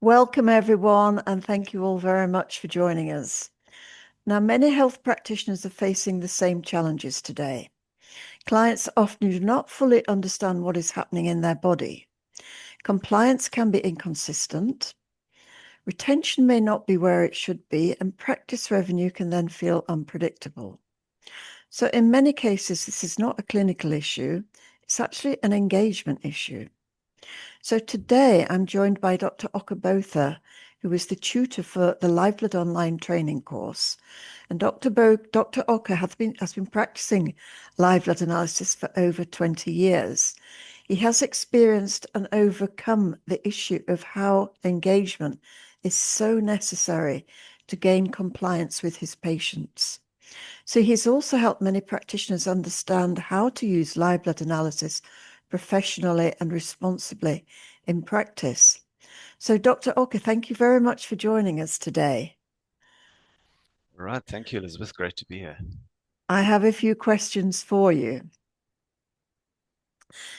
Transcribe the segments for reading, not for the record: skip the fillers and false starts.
Welcome, everyone, and thank you all very much for joining us. Now, many health practitioners are facing the same challenges today. Clients often do not fully understand what is happening in their body. Compliance can be inconsistent. Retention may not be where it should be, and practice revenue can then feel unpredictable. So, in many cases, this is not a clinical issue, it's actually an engagement issue. So today I'm joined by Dr. Okker, who is the tutor for the Liveblood online training course. And Dr. Okker has been practicing live blood analysis for over 20 years. He has experienced and overcome the issue of how engagement is so necessary to gain compliance with his patients. So he's also helped many practitioners understand how to use live blood analysis professionally and responsibly in practice. So, Dr. Okker, thank you very much for joining us today. All right. Thank you, Elizabeth. Great to be here. I have a few questions for you.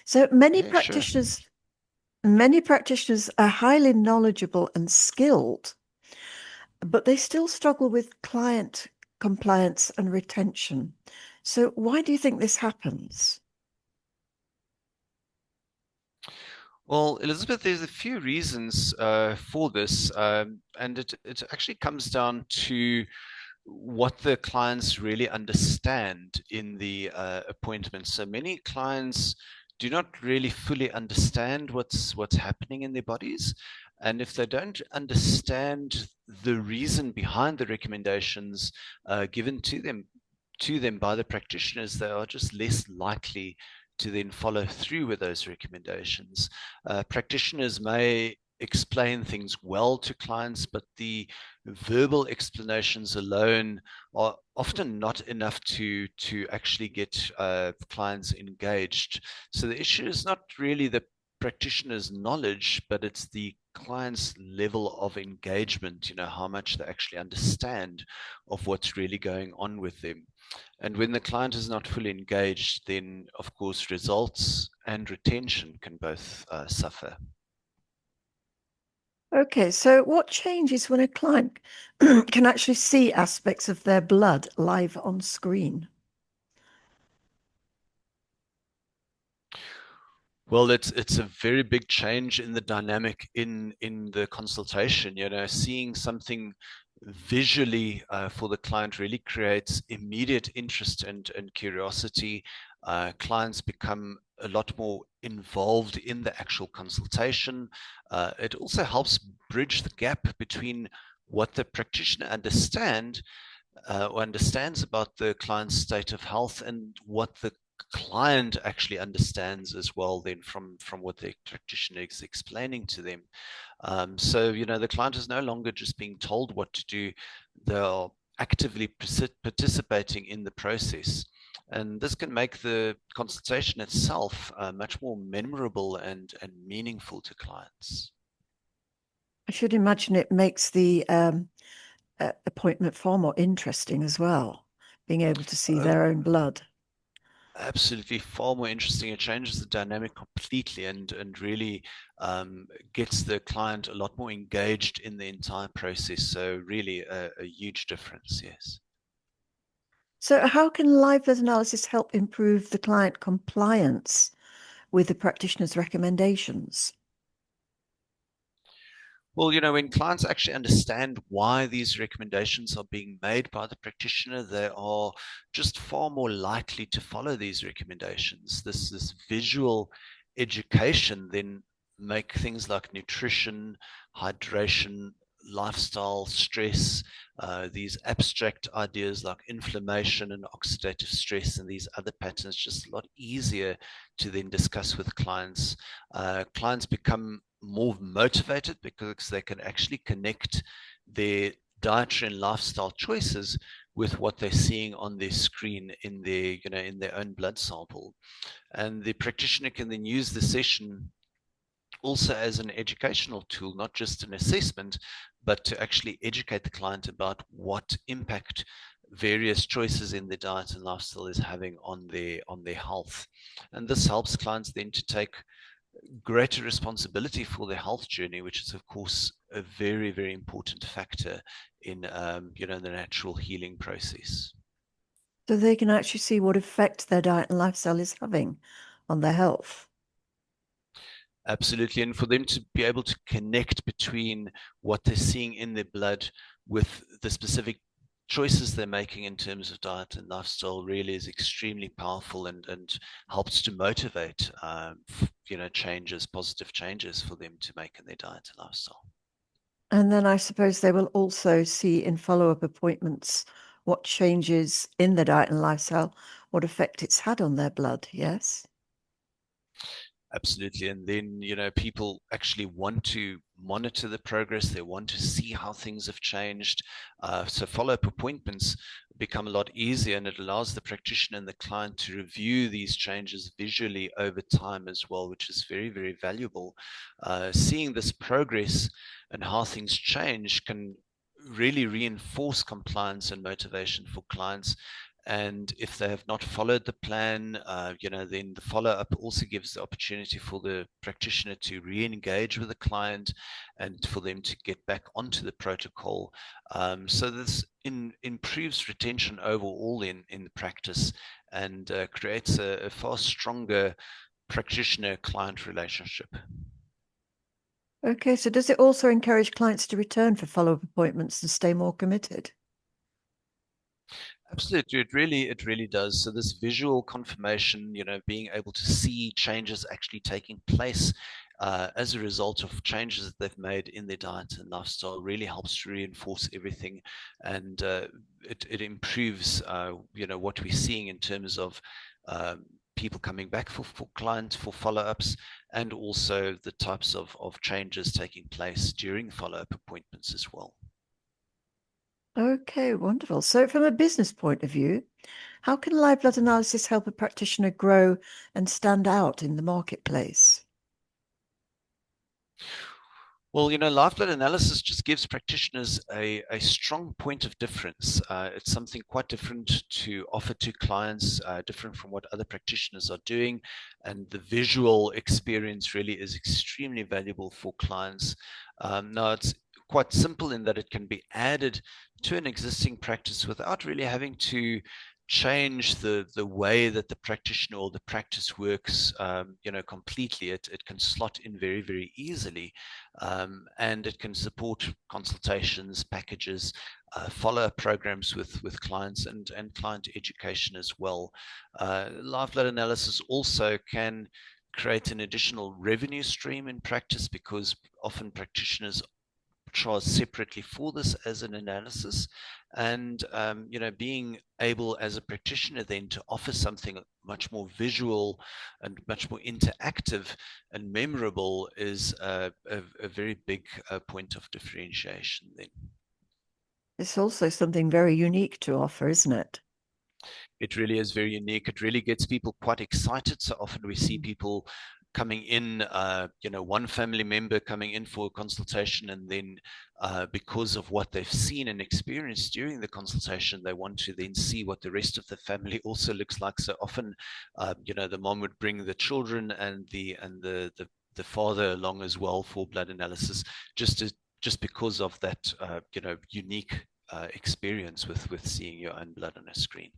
So Yeah, sure. many practitioners are highly knowledgeable and skilled, but they still struggle with client compliance and retention. So why do you think this happens? Well, Elizabeth, there's a few reasons for this, and it actually comes down to what the clients really understand in the appointment. So many clients do not really fully understand what's happening in their bodies, and if they don't understand the reason behind the recommendations given to them by the practitioners, they are just less likely to then follow through with those recommendations. Practitioners may explain things well to clients, but the verbal explanations alone are often not enough to actually get clients engaged. So the issue is not really the practitioner's knowledge, but it's the client's level of engagement, how much they actually understand of what's really going on with them. And when the client is not fully engaged, then of course results and retention can both suffer. Okay, so what changes when a client can actually see aspects of their blood live on screen? Well, it's a very big change in the dynamic in the consultation. Seeing something visually for the client really creates immediate interest and curiosity. Clients become a lot more involved in the actual consultation. It also helps bridge the gap between what the practitioner understands about the client's state of health and what the client actually understands as well then from what the practitioner is explaining to them. So the client is no longer just being told what to do. They are actively participating in the process, and this can make the consultation itself much more memorable and meaningful to clients. I should imagine it makes the appointment far more interesting as well, being able to see Oh, their own blood. absolutely, far more interesting. It changes the dynamic completely and really gets the client a lot more engaged in the entire process. So really a huge difference, yes. So, how can live blood analysis help improve the client compliance with the practitioner's recommendations? Well, when clients actually understand why these recommendations are being made by the practitioner, they are just far more likely to follow these recommendations. This visual education then make things like nutrition, hydration, lifestyle, stress, these abstract ideas like inflammation and oxidative stress and these other patterns just a lot easier to then discuss with clients. Clients become more motivated because they can actually connect their dietary and lifestyle choices with what they're seeing on their screen in their own blood sample. And the practitioner can then use the session also as an educational tool, not just an assessment, but to actually educate the client about what impact various choices in their diet and lifestyle is having on their health. And this helps clients then to take greater responsibility for their health journey, which is, of course, a very, very important factor in, the natural healing process. So they can actually see what effect their diet and lifestyle is having on their health. Absolutely. And for them to be able to connect between what they're seeing in their blood with the specific choices they're making in terms of diet and lifestyle really is extremely powerful, and helps to motivate, changes, positive changes for them to make in their diet and lifestyle. And then I suppose they will also see in follow-up appointments what changes in the diet and lifestyle, what effect it's had on their blood. Yes. Absolutely. And then, people actually want to monitor the progress. They want to see how things have changed. So follow-up appointments become a lot easier, and it allows the practitioner and the client to review these changes visually over time as well, which is very, very valuable. Seeing this progress and how things change can really reinforce compliance and motivation for clients. And if they have not followed the plan, then the follow-up also gives the opportunity for the practitioner to re-engage with the client and for them to get back onto the protocol. So this improves retention overall in the practice, and creates a far stronger practitioner-client relationship. Okay, so does it also encourage clients to return for follow-up appointments and stay more committed? Absolutely, it really does. So this visual confirmation, being able to see changes actually taking place as a result of changes that they've made in their diet and lifestyle, really helps to reinforce everything, and it improves, what we're seeing in terms of people coming back for clients for follow-ups, and also the types of changes taking place during follow-up appointments as well. Okay, wonderful. So from a business point of view, how can live blood analysis help a practitioner grow and stand out in the marketplace? Well, live blood analysis just gives practitioners a strong point of difference. It's something quite different to offer to clients, different from what other practitioners are doing. And the visual experience really is extremely valuable for clients. Now, it's quite simple in that it can be added to an existing practice without really having to change the way that the practitioner or the practice works, completely. It can slot in very, very easily, and it can support consultations, packages, follow-up programs with clients, and client education as well. Live blood analysis also can create an additional revenue stream in practice, because often practitioners charge separately for this as an analysis. And being able as a practitioner then to offer something much more visual and much more interactive and memorable is a very big point of differentiation then. It's also something very unique to offer, isn't it? It really is very unique. It really gets people quite excited. So often we see people coming in, one family member coming in for a consultation, and then because of what they've seen and experienced during the consultation, they want to then see what the rest of the family also looks like. So often, the mom would bring the children and the father along as well for blood analysis, just because of that, unique experience with seeing your own blood on a screen.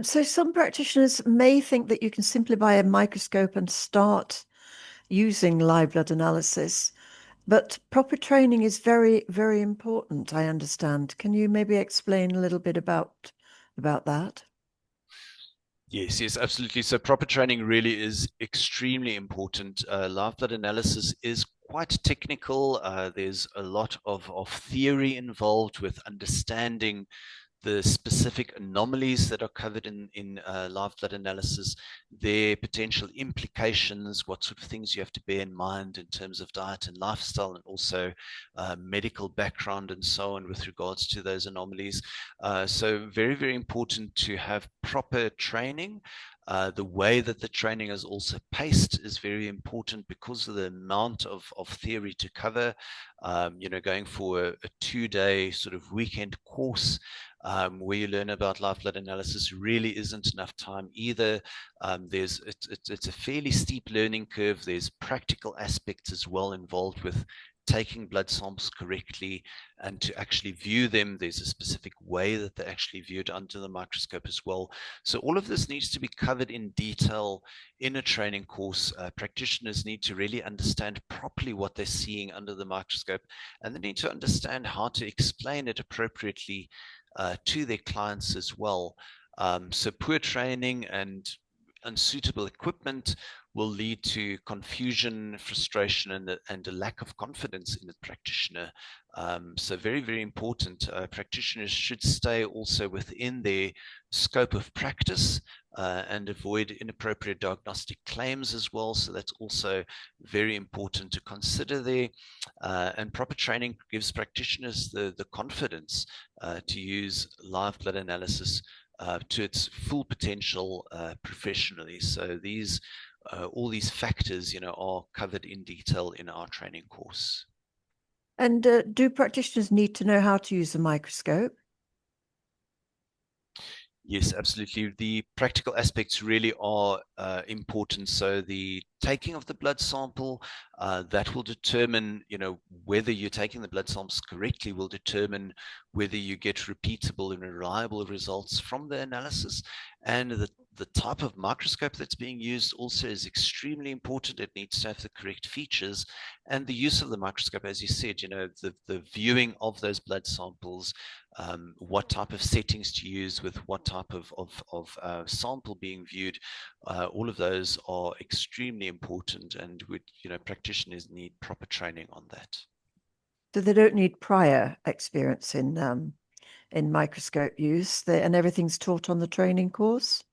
So some practitioners may think that you can simply buy a microscope and start using live blood analysis, but proper training is very, very important, I understand. Can you maybe explain a little bit about that? Yes, absolutely. So proper training really is extremely important. Live blood analysis is quite technical. There's a lot of theory involved with understanding the specific anomalies that are covered in live blood analysis, their potential implications, what sort of things you have to bear in mind in terms of diet and lifestyle, and also medical background and so on with regards to those anomalies. So very, very important to have proper training. The way that the training is also paced is very important because of the amount of theory to cover. Going for a 2-day sort of weekend course where you learn about live blood analysis really isn't enough time either. It's a fairly steep learning curve. There's practical aspects as well involved with taking blood samples correctly and to actually view them. There's a specific way that they're actually viewed under the microscope as well. So all of this needs to be covered in detail in a training course. Practitioners need to really understand properly what they're seeing under the microscope, and they need to understand how to explain it appropriately to their clients as well. So poor training and unsuitable equipment will lead to confusion, frustration, and a lack of confidence in the practitioner. So very, very important. Practitioners should stay also within their scope of practice and avoid inappropriate diagnostic claims as well. So that's also very important to consider there. And proper training gives practitioners the confidence to use live blood analysis to its full potential professionally. So all these factors, are covered in detail in our training course. And do practitioners need to know how to use a microscope? Yes, absolutely. The practical aspects really are important. So the taking of the blood sample, that will determine, whether you're taking the blood samples correctly will determine whether you get repeatable and reliable results from the analysis. And the type of microscope that's being used also is extremely important. It needs to have the correct features. And the use of the microscope, as you said, the viewing of those blood samples, what type of settings to use with what type of sample being viewed, all of those are extremely important, and practitioners need proper training on that. So they don't need prior experience in microscope use, and everything's taught on the training course?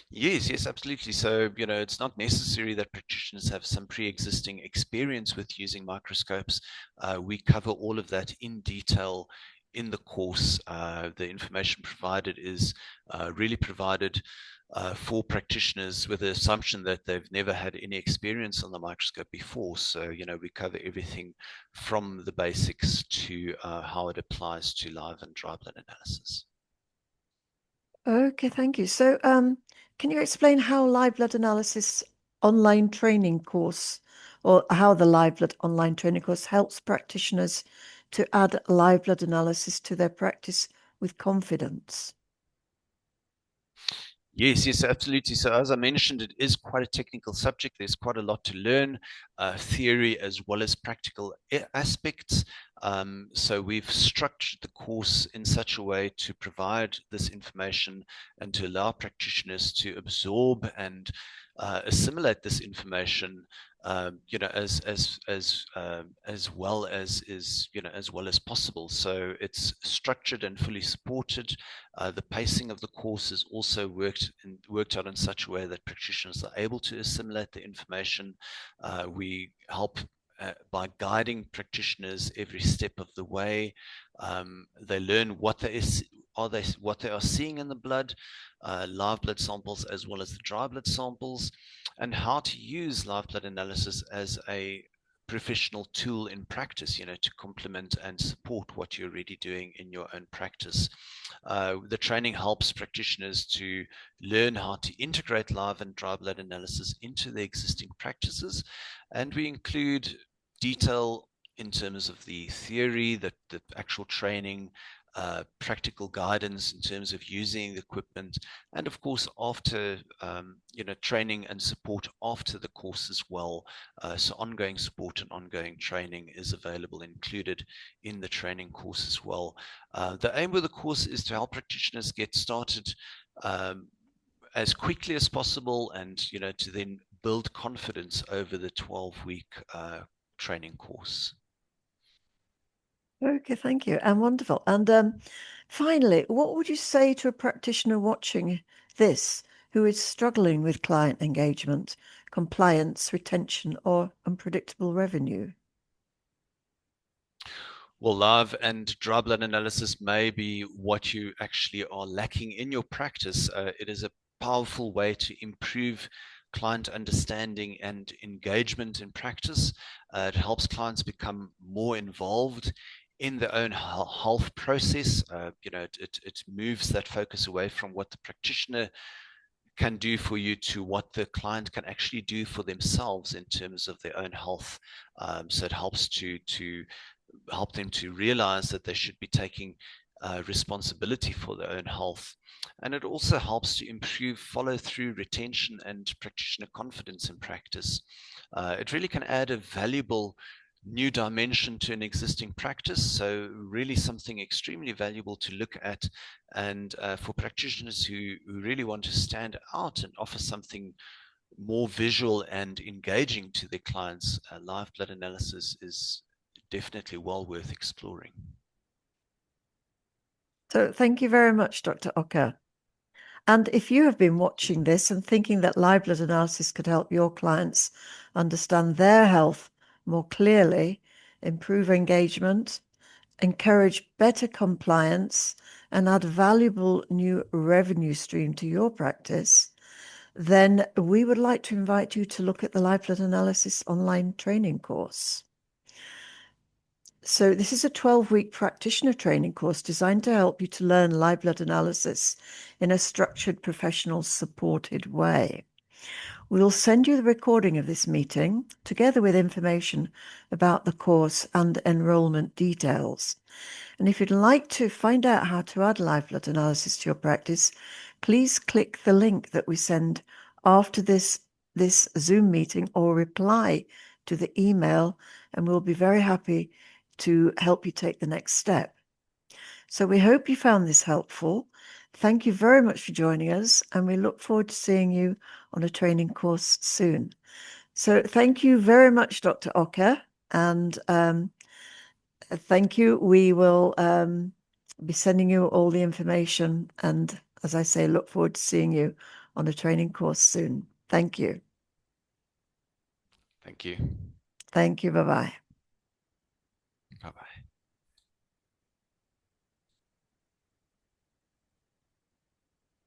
Yes, absolutely. So, it's not necessary that practitioners have some pre-existing experience with using microscopes. We cover all of that in detail in the course. The information provided is really provided for practitioners with the assumption that they've never had any experience on the microscope before. So, we cover everything from the basics to how it applies to live and dry blood analysis. Okay, thank you. So, can you explain how live blood analysis online training course, or how the live blood online training course helps practitioners to add live blood analysis to their practice with confidence? Yes, absolutely. So as I mentioned, it is quite a technical subject. There's quite a lot to learn, theory as well as practical aspects. So we've structured the course in such a way to provide this information and to allow practitioners to absorb and assimilate this information, as well as possible. So it's structured and fully supported. The pacing of the course is also worked out in such a way that practitioners are able to assimilate the information. We help by guiding practitioners every step of the way. They learn what they are seeing in the blood, live blood samples as well as the dry blood samples, and how to use live blood analysis as a professional tool in practice, to complement and support what you're already doing in your own practice. The training helps practitioners to learn how to integrate live and dry blood analysis into their existing practices. And we include detail in terms of the theory, the actual training, practical guidance in terms of using the equipment, and of course after training and support after the course as well. So ongoing support and ongoing training is available, included in the training course as well. The aim of the course is to help practitioners get started as quickly as possible, and to then build confidence over the 12-week training course. Okay, thank you. And wonderful. And finally, what would you say to a practitioner watching this who is struggling with client engagement, compliance, retention, or unpredictable revenue? Well, live and dry blood analysis may be what you actually are lacking in your practice. It is a powerful way to improve client understanding and engagement in practice. It helps clients become more involved in their own health process. It moves that focus away from what the practitioner can do for you to what the client can actually do for themselves in terms of their own health. So it helps to help them to realize that they should be taking responsibility for their own health. And it also helps to improve follow through, retention, and practitioner confidence in practice. It really can add a valuable new dimension to an existing practice. So really something extremely valuable to look at. And for practitioners who really want to stand out and offer something more visual and engaging to their clients, live blood analysis is definitely well worth exploring. So thank you very much, Dr. Okker. And if you have been watching this and thinking that live blood analysis could help your clients understand their health more clearly, improve engagement, encourage better compliance, and add valuable new revenue stream to your practice, then we would like to invite you to look at the live blood analysis online training course. So this is a 12-week practitioner training course designed to help you to learn live blood analysis in a structured, professional, supported way. We'll send you the recording of this meeting together with information about the course and enrollment details. And if you'd like to find out how to add live blood analysis to your practice, please click the link that we send after this Zoom meeting or reply to the email, and we'll be very happy to help you take the next step. So we hope you found this helpful. Thank you very much for joining us, and we look forward to seeing you on a training course soon. So thank you very much, Dr. Okker, and thank you. We will be sending you all the information, and as I say, look forward to seeing you on a training course soon. Thank you. Thank you. Thank you. Bye-bye. Bye bye.